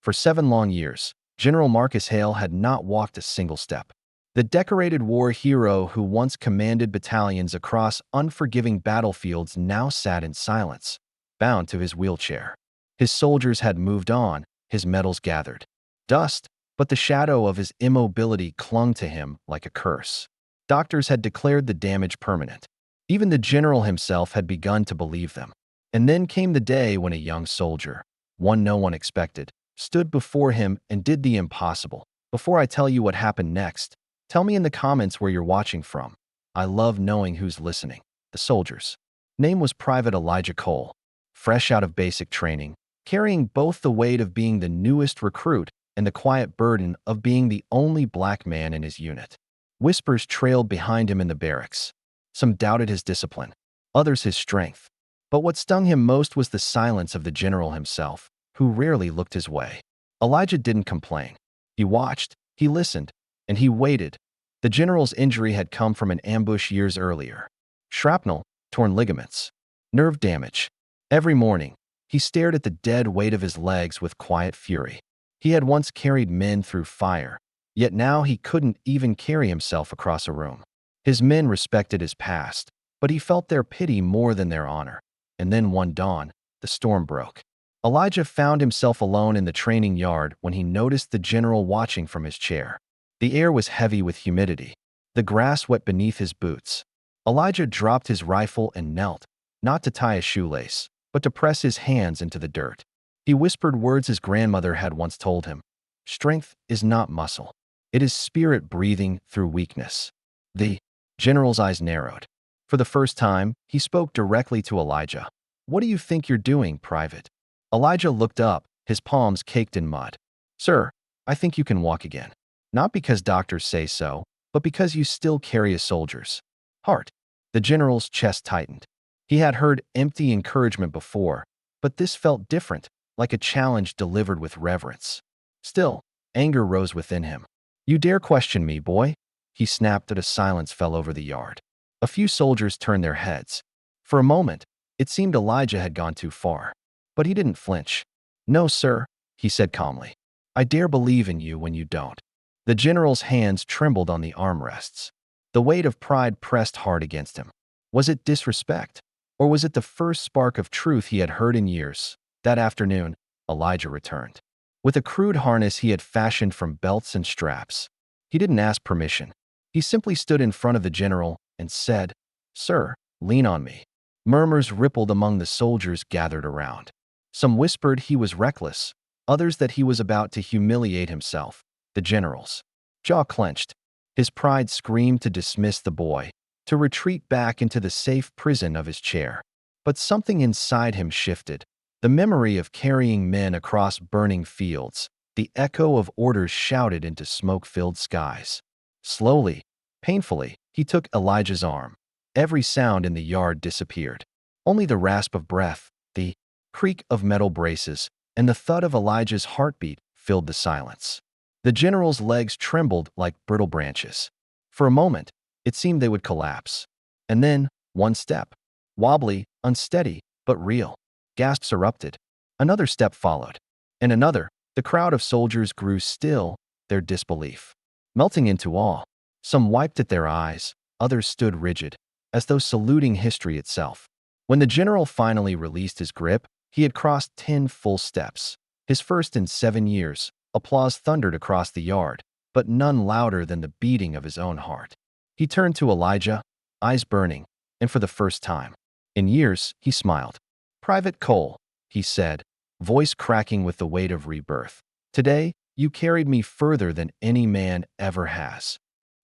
For 7 long years, General Marcus Hale had not walked a single step. The decorated war hero who once commanded battalions across unforgiving battlefields now sat in silence, bound to his wheelchair. His soldiers had moved on, his medals gathered dust, but the shadow of his immobility clung to him like a curse. Doctors had declared the damage permanent. Even the general himself had begun to believe them. And then came the day when a young soldier, one no one expected, stood before him and did the impossible. Before I tell you what happened next, tell me in the comments where you're watching from. I love knowing who's listening. The soldier's name was Private Elijah Cole, fresh out of basic training, carrying both the weight of being the newest recruit and the quiet burden of being the only black man in his unit. Whispers trailed behind him in the barracks. Some doubted his discipline, others his strength. But what stung him most was the silence of the general himself, who rarely looked his way. Elijah didn't complain. He watched, he listened, and he waited. The general's injury had come from an ambush years earlier. Shrapnel, torn ligaments, nerve damage. Every morning, he stared at the dead weight of his legs with quiet fury. He had once carried men through fire, yet now he couldn't even carry himself across a room. His men respected his past, but he felt their pity more than their honor. And then one dawn, the storm broke. Elijah found himself alone in the training yard when he noticed the general watching from his chair. The air was heavy with humidity, the grass wet beneath his boots. Elijah dropped his rifle and knelt, not to tie a shoelace, but to press his hands into the dirt. He whispered words his grandmother had once told him. Strength is not muscle. It is spirit breathing through weakness. The general's eyes narrowed. For the first time, he spoke directly to Elijah. What do you think you're doing, Private? Elijah looked up, his palms caked in mud. Sir, I think you can walk again. Not because doctors say so, but because you still carry a soldier's heart. The general's chest tightened. He had heard empty encouragement before, but this felt different, like a challenge delivered with reverence. Still, anger rose within him. You dare question me, boy? He snapped as a silence fell over the yard. A few soldiers turned their heads. For a moment, it seemed Elijah had gone too far. But he didn't flinch. No, sir, he said calmly. I dare believe in you when you don't. The general's hands trembled on the armrests. The weight of pride pressed hard against him. Was it disrespect? Or was it the first spark of truth he had heard in years? That afternoon, Elijah returned. With a crude harness he had fashioned from belts and straps. He didn't ask permission. He simply stood in front of the general and said, Sir, lean on me. Murmurs rippled among the soldiers gathered around. Some whispered he was reckless, others that he was about to humiliate himself. The general's jaw clenched. His pride screamed to dismiss the boy, to retreat back into the safe prison of his chair. But something inside him shifted. The memory of carrying men across burning fields, the echo of orders shouted into smoke-filled skies. Slowly, painfully, he took Elijah's arm. Every sound in the yard disappeared. Only the rasp of breath, the creak of metal braces, and the thud of Elijah's heartbeat filled the silence. The general's legs trembled like brittle branches. For a moment, it seemed they would collapse. And then, one step. Wobbly, unsteady, but real. Gasps erupted. Another step followed. And another. The crowd of soldiers grew still, their disbelief melting into awe. Some wiped at their eyes, others stood rigid, as though saluting history itself. When the general finally released his grip, he had crossed 10 full steps. His first in 7 years. Applause thundered across the yard, but none louder than the beating of his own heart. He turned to Elijah, eyes burning, and for the first time in years, he smiled. Private Cole, he said, voice cracking with the weight of rebirth. Today, you carried me further than any man ever has.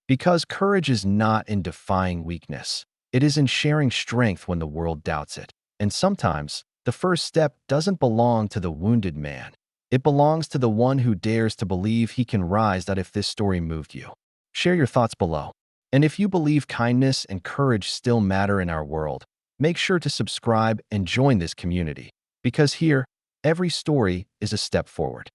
Because courage is not in defying weakness. It is in sharing strength when the world doubts it. And sometimes, the first step doesn't belong to the wounded man. It belongs to the one who dares to believe he can rise. That if this story moved you, share your thoughts below. And if you believe kindness and courage still matter in our world, make sure to subscribe and join this community. Because here, every story is a step forward.